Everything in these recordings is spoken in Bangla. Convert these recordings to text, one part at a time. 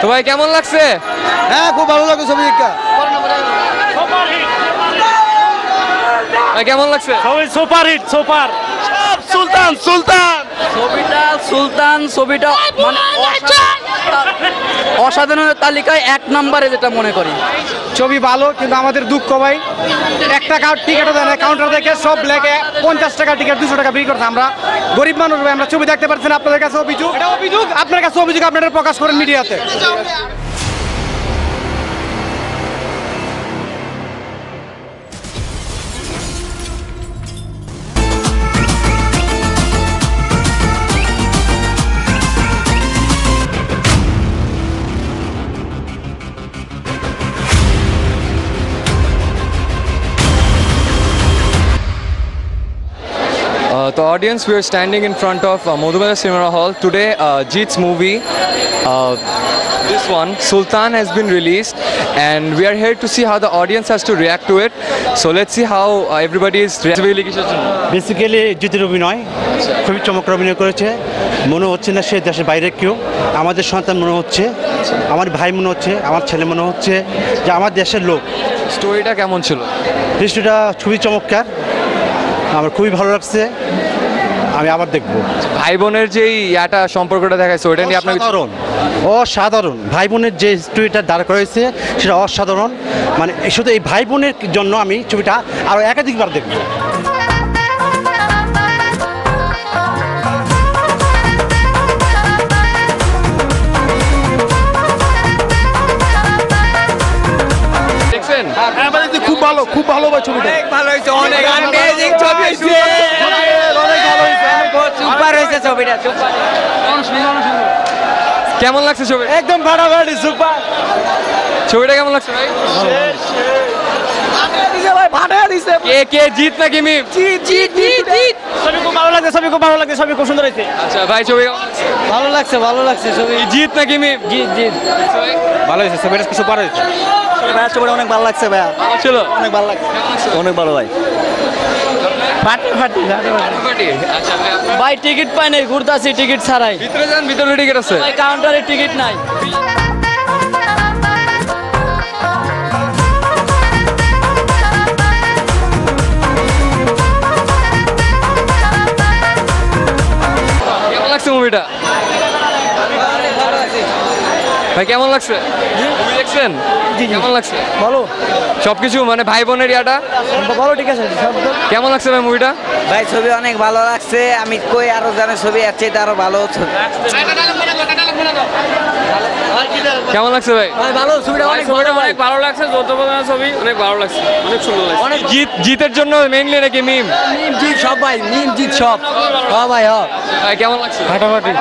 তো ভাই কেমন লাগছে? হ্যাঁ খুব ভালো লাগছে ছবি দেখা। ভাই কেমন লাগছে? ছবি সুপার হিট সুপার। সুলতান সুলতান ছবিটা মানে অসাধারণের তালিকায় 1 নম্বরে যেটা মনে করি। ছবি ভালো, কিন্তু আমাদের দুঃখ ভাই, একটা টিকিটও দেয় না, কাউন্টার থেকে সব ব্ল্যাকে 50 টাকা টিকিট 200 টাকা বিক্রি করছে। আমরা গরিব মানুষ ভাই, আমরা ছবি দেখতে পারছি না। আপনাদের কাছে অভিযোগ, এটা অভিযোগ, আপনার কাছে অভিযোগ, আপনারা প্রকাশ করেন মিডিয়াতে। The audience, we are standing in front of Madhumala Cinema Hall. Today, Jeet's movie, this one, Sultan, has been released, and we are here to see how the audience has to react to it. So let's see how everybody is reacting. Basically জিতের অভিনয় খুবই চমৎকার অভিনয় করেছে। মনে হচ্ছে না সে দেশের বাইরে কেউ, আমাদের সন্তান মনে হচ্ছে, আমার ভাই মনে হচ্ছে, আমার ছেলে মনে হচ্ছে যে আমার দেশের লোক। স্টোরিটা কেমন ছিল? দৃশ্যটা খুবই চমৎকার, আমার খুবই ভালো লাগছে, আমি আবার দেখবো। ভাই বোনের যে ইয়াটা সম্পর্কটা দেখাইছে ওইটা নিয়ে আপনার অসাধারণ ভাই বোনের যে স্টোরিটা দাঁড় করেছে সেটা অসাধারণ। মানে শুধু এই ভাই বোনের জন্য আমি ছবিটা আরও একাধিকবার দেখবো। দেখছেন? খুব ভালো, খুব ভালো ভাই ছবিটা। অনেক ভালো হয়েছে, অনেক অ্যামেজিং ছবি হয়েছে, অনেক ভালো হয়েছে, সুপার হয়েছে ছবিটা, সুপার। কেমন লাগছে ছবি? একদম ফাটাফাটি সুপার। ছবিটা কেমন লাগছে ভাই? কে জিত নাকি মিম? ছবি খুব ভালো লাগছে, ছবি খুব ভালো লাগছে, ছবি খুব সুন্দর হয়েছে। আচ্ছা ভাই, ছবি কেমন লাগছে? ভালো লাগছে ছবি। জিত নাকি মিম? জিত ভালো হয়েছে, ছবিটা সুপার হয়েছে। ভাইয়া ছবিটা অনেক ভালো লাগছে ভাইয়া, ভালো ছিল? অনেক ভালো লাগছে, অনেক ভালো ভাই। ফাটাফাটি। আচ্ছা ভাই, আপনার ভাই টিকিট পাই নাই, ঘুরতাছি টিকিট ছাড়াই। ভিতরে যান, ভিতরে টিকিট আছে। ভাই কাউন্টারে টিকিট নাই। কেমন লাগছে মুভিটা? ভাই কেমন লাগছে? মুভি দেখছেন? কেমন লাগছে? ভালো সবকিছু মানে ভাই বোনের ইয়াটা ভালো, ঠিক আছে। কেমন লাগছে ভাই মুভিটা? ভাই ছবি অনেক ভালো লাগছে, আমি কই আরো জানে ছবি আছে আরো ভালো ছবি। কেমন লাগছে ভাই? ভালো ছবিটা অনেক ভালো লাগছে, ছবি অনেক ভালো লাগছে, অনেক সুন্দর লাগছে। জিতের জন্য মেইনলি নাকি মিম? মিম জিত সব ভাই, মিম জিত সব। হ্যাঁ ভাই, হ্যাঁ ভাই কেমন লাগছে? ফাটাফাটি।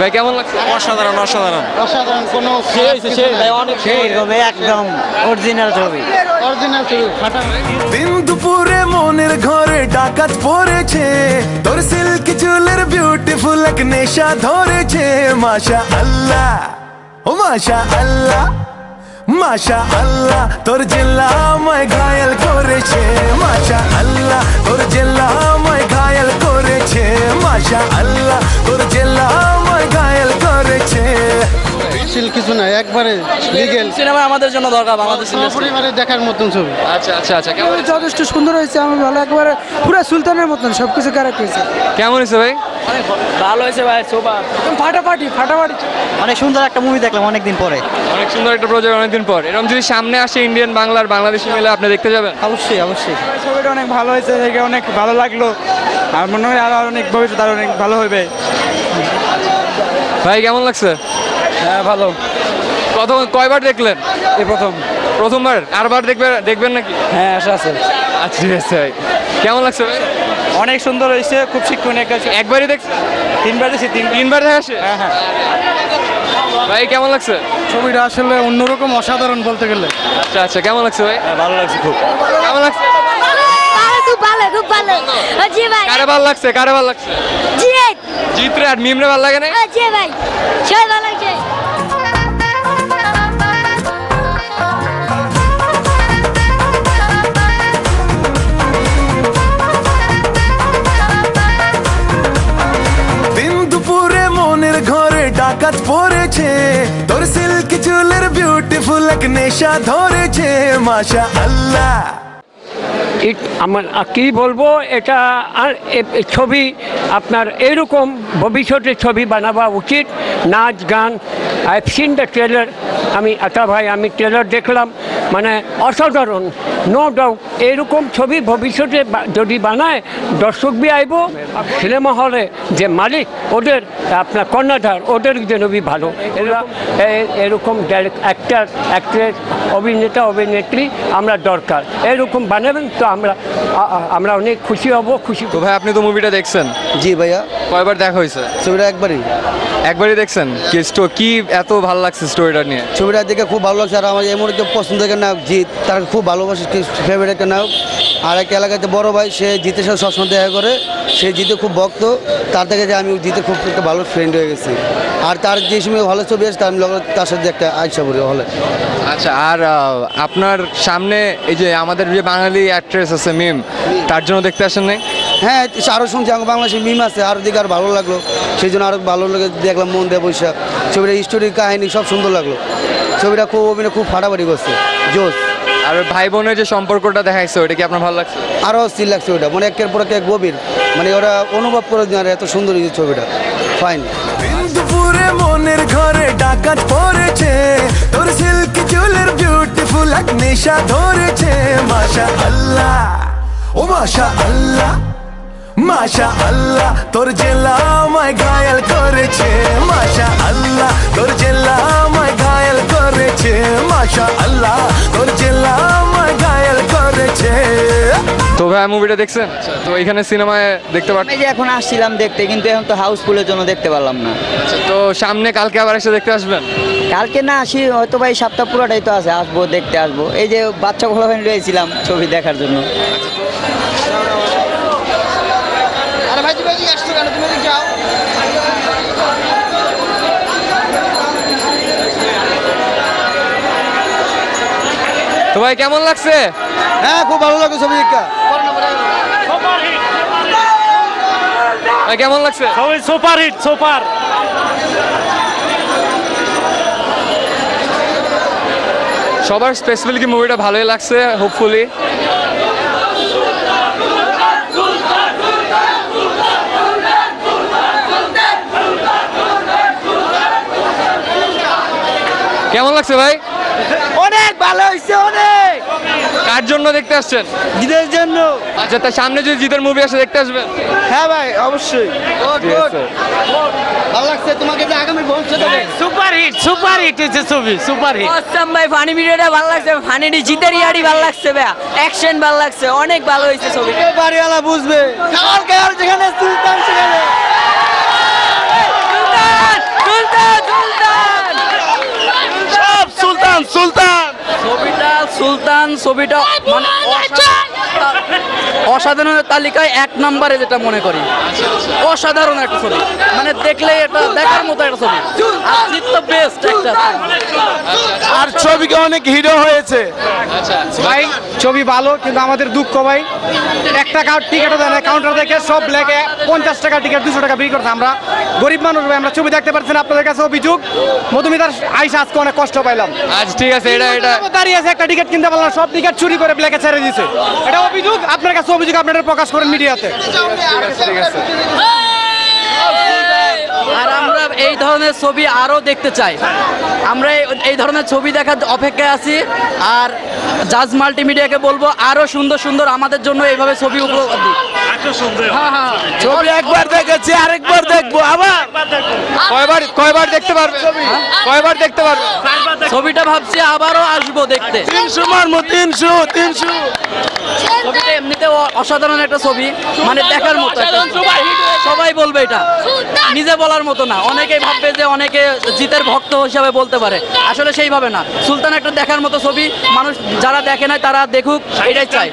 ভাই কেমন লাগছে? অসাধারণ অসাধারণ অসাধারণ, কোনো একদম অরিজিনাল ছবি। অরিজিনাল ছবি ফাটাফাটি। দিন দুপুরে মনের ঘরে ডাকাত পড়েছে, তোর সিল্কি চুলের বিউটিফুল এক নেশা ধরেছে। মাশা আল্লাহ, ও মাশা আল্লাহ, মাশা আল্লাহ, তোর জেলা আমায় ঘায়েল করেছে। মাশা আল্লাহ, তোর জেলা আমায় ঘায়েল করেছে। মাশা আল্লাহ, তোর জেলা আমায় ঘায়েল করেছে। কিছু না, একবারে লিগেল সিনেমা আমাদের জন্য দরকার, বাংলাদেশ পরিবারে দেখার মতন ছবি। আচ্ছা আচ্ছা আচ্ছা, কেমন যথেষ্ট সুন্দর হয়েছে, আমি ভালো, একবারে পুরো সুলতানের মতন সবকিছু ক্যারেক্টার হয়েছে। কেমন হয়েছে ভাই? অনেক ভালো হয়েছে ভাই, সুপার একদম ফাটাফাটি। অনেক সুন্দর একটা মুভি দেখলাম অনেকদিন পরে। অনেক সুন্দর একটা প্রজেক্ট, অনেকদিন পর। এরকম যদি সামনে আসে ইন্ডিয়ান বাংলার বাংলাদেশি মিলে, আপনি দেখতে যাবেন? অবশ্যই অবশ্যই। ছবিটা অনেক ভালো হয়েছে, দেখে অনেক ভালো লাগলো, আর মনে হয় আরো অনেক ভবিষ্যৎ আরো অনেক ভালো হবে। ভাই কেমন লাগছে? হ্যাঁ ভালো। প্রথম কয়বার দেখলেন? এই প্রথমবার? আরবার দেখবেন নাকি? হ্যাঁ আশা আছে। আচ্ছা ঠিক আছে ভাই, কেমন লাগছে ভাই? অনেক সুন্দর হয়েছে, খুব শিক্ষণীয় একটা। একবারই দেখছেন? 3 বার দেখছি। তিনবার দেখা আসে? হ্যাঁ হ্যাঁ। ভাই কেমন লাগছে? ছবিটা আসলে অন্যরকম, অসাধারণ বলতে গেলে। আচ্ছা আচ্ছা, কেমন লাগছে ভাই? ভালো লাগছে খুব। কেমন লাগছে? খুব ভালো, খুব ভালো। জি ভাই। কারে ভালো লাগছে? জিত। জিত রে, আর মিম রে ভালো লাগে না? জি ভাই, সবাই ভালো লাগছে। দিন দুপুরে মনের ঘরে ডাকাত ডাকাত পড়েছে তোর সিল্ক চুলের বিউটিফুল এক নেশা ধরেছে মাশা আল্লাহ আমার কি বলবো এটা ছবি আপনার এরকম ভবিষ্যতে ছবি বানাবা উচিত নাচ গান I have seen the trailer আমি ট্রেলার দেখলাম মানে অসাধারণ নো ডাউট এরকম ছবি ভবিষ্যতে যদি বানায় দর্শক বি আইব সিনেমা হলে যে মালিক ওদের আপনার কর্ণধার ওদের জন্য বি ভালো এরকম অ্যাক্টার অ্যাক্ট্রেস অভিনেত্রী আমরা দরকার এরকম বানাবেন তো আমরা অনেক খুশি হব তো ভাই আপনি তো মুভিটা দেখছেন? জি ভাইয়া, কয়বার দেখা হয়েছে? ছবিটা একবারই দেখছেন? কি এত ভালো লাগছে স্টোরিটা নিয়ে? ছবিটা দেখে খুব ভালো লাগছে। আর আমার এমন একটা পছন্দের নায়ক জিৎ, তার খুব ভালোবাসে, ফেভারিট একটা নায়ক। আর একটা এলাকাতে বড় ভাই, সে জিতের সাথে সবসময় দেখা করে, সে জিতে খুব ভক্ত। তার থেকে যে আমি জিতে খুব একটা ভালো ফ্রেন্ড হয়ে গেছি। আর তার যে সময় হলে ছবি আছে তার সাথে একটা আইসা পড়ি হলে। আচ্ছা, আর আপনার সামনে এই যে আমাদের যে বাঙালি অ্যাক্ট্রেস আছে মিম, তার জন্য দেখতে আসেন নাই? হ্যাঁ, আরও শুনছি আমার বাংলাদেশে মিম আছে, আরও দিকে আর ভালো লাগলো, সেই জন্য আরও ভালো লাগে দেখলাম। মন দেয় বৈশাখ ছবিটা, হিস্টোরি কাহিনী সব সুন্দর লাগলো। ছবিটা খুব অভিনয় খুব ফাটাফাটি করছে, জোস। আর ভাই বোনের যে সম্পর্কটা দেখাইছে ওটা কি আপনার ভালো লাগছে? আরও স্থির লাগছে ওটা, মানে একের পর এক গভীর, মানে ওরা অনুভব করে দেয় এত সুন্দর এই ছবিটা, ফাইন। দুপুরে মনের ঘরে ডাকাত পড়েছে তোর সিল্ক চুলের বিউটিফুল এক নেশা ধরেছে মাশা আল্লাহ ও মাশা আল্লাহ মাশা আল্লাহ তোর জেলা আমায় ঘায়াল করেছে মাশা আল্লাহ তোর জেলা আমায় ঘায়াল করেছে মাশা আল্লাহ তোর জেলা আমায় ঘায়াল করেছে। তো ভাই মুভিটা দেখছেন? তো এখানে সিনেমায় দেখতে পারতেন? আমি যে এখন আসছিলাম দেখতে, কিন্তু এখন তো হাউসফুলের জন্য দেখতে পারলাম না। তো সামনে কালকে আবার এসে দেখতে আসবেন? কালকে না আসি, হয়তো ভাই সপ্তাহ পুরোটাই তো আছে, আসবো দেখতে আসবো। এই যে বাচ্চা খোলা রয়েছিলাম ছবি দেখার জন্য। তো ভাই কেমন লাগছে? হ্যাঁ, খুব ভালো লাগলো ছবি দেখা। ভাই কেমন লাগছে? Super hit, super. সবার স্পেসিফিকলি মুভিটা ভালোই লাগছে, হোপফুলি। কেমন লাগছে ভাই? অনেক ভালো হয়েছে, অনেক। কার জন্য দেখতে আসছেন? জিতের জন্য। আচ্ছা, তার সামনে যদি জিতের মুভি আসে দেখতে আসবেন? হ্যাঁ ভাই, অবশ্যই। ভালো লাগছে তোমাকে যে আগামী ভবিষ্যতে সুপার হিট, সুপার হিট হয়েছে ছবি, সুপার হিট। অসাম ভাই, ফানি ভিডিওটা ভালো লাগছে, ফানিটি জিতের ইয়ারি ভালো লাগছে ভাই, অ্যাকশন ভালো লাগছে, অনেক ভালো হয়েছে ছবি। বাড়িওয়ালা বুঝবে, কালকে আর যেখানে সুলতান সেখানে ছবিটা মানে অসাধারণের তালিকায় 1 নম্বরে যেটা মনে করি। অসাধারণ একটা ছবি, মানে দেখলে এটা দেখার মতো একটা ছবি। আর জিত তো বেস্ট একটা, আর ছবিকে অনেক হিরো হয়েছে। ভাই ছবি ভালো, কিন্তু আমাদের দুঃখ ভাই একটা টিকিটও দেয় না, কাউন্টার দেখে সব ব্ল্যাকে 50 টাকা টিকিট 200 টাকা বিক্রি করছে। আমরা গরিব মানুষ ভাই, আমরা ছবি দেখতে পারছি না। আপনাদের কাছে অভিযোগ, মধুমিতার আইসা আজকে অনেক কষ্ট পাইলাম। আচ্ছা ঠিক আছে, এটা দাঁড়িয়ে আছে, একটা টিকিট কিনতে পারলাম, সব টিকিট চুরি করে ব্ল্যাকে ছেড়ে দিয়েছে। এটা অভিযোগ, আপনার কাছে অভিযোগ, আপনারা প্রকাশ করেন মিডিয়াতে। ঠিক আছে। আর আমরা এই ধরনের ছবি আরো দেখতে চাই। আমরা এই ধরনের ছবি দেখার অপেক্ষায় আছি। আর জাজ মাল্টিমিডিয়াকে বলবো আরো সুন্দর সুন্দর আমাদের জন্য এইভাবে ছবি উপহার দিই। ছবি একবার দেখেছি, আরেকবার দেখবো, আবার কয়বার দেখতে পারবে? কয়বার দেখতে পারবে? ছবিটা ভাবছি আবারও আসবো দেখতে। 300 মারমো, 300। ছবিটা এমনিতে অসাধারণ একটা ছবি, মানে দেখার মতো একটা ছবি। সবাই বলবে এটা, নিজে বলার মতো না। অনেকেই ভাববে যে অনেকে জিতের ভক্ত হিসাবে বলতে পারে, আসলে সেইভাবে না। সুলতান একটা দেখার মতো ছবি, মানুষ যারা দেখে নাই তারা দেখুক, এটাই চাই।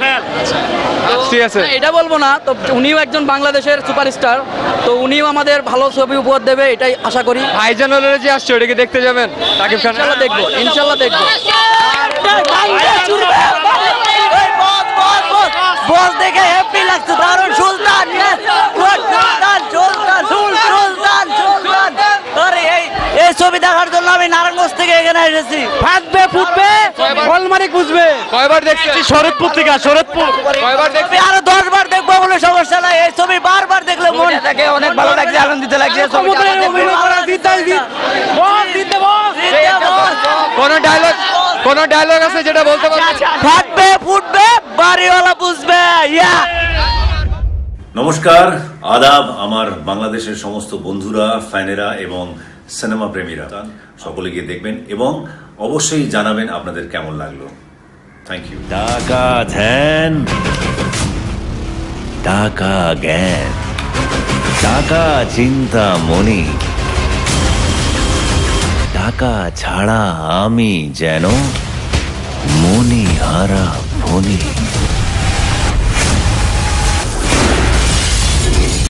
ঠিক আছে, এটা বলবো না তো, উনিও একজন বাংলাদেশের সুপারস্টার, তো উনিও আমাদের ভালো ছবি উপহার দেবে এটাই আশা করি। ভাইজান যে আসছে ওটাকে দেখতে যাবেন? সাকিব খান ইনশাল্লাহ দেখবো, ইনশাল্লাহ দেখবো। বস দেখে হ্যাপি লাগছে, দারুণ। সুলতান, সুলতান, সুলতান, সুলতান। আরে এই ছবি দেখার জন্য আমি নারায়ণগঞ্জ থেকে এখানে এসেছি। ফাটবে ফুটবে হলমার্ক বুঝবে। কয়বার দেখছেন? শরৎপুর থেকে শরৎপুর কয়বার ছবি দেখছেন? আরো 10 বার দেখবো বলে সমস্যা নাই, এই ছবি বারবার দেখলে মন থাকে অনেক ভালো লাগছে, আনন্দিত লাগছে। কোন ডায়লগ আছে যেটা বলতে পারবেন? ফাটবে ফুটবে বাড়িওয়ালা বুঝবে। নমস্কার, আদাব আমার বাংলাদেশের সমস্ত বন্ধুরা, ফ্যানেরা এবং সিনেমা প্রেমীরা, সকলে গিয়ে দেখবেন এবং অবশ্যই জানাবেন আপনাদের কেমন লাগলো। Thank you. টাকা ধ্যান, টাকা জ্ঞান, টাকা চিন্তা মনি, টাকা ছাড়া আমি যেন মনি হারা ফনি।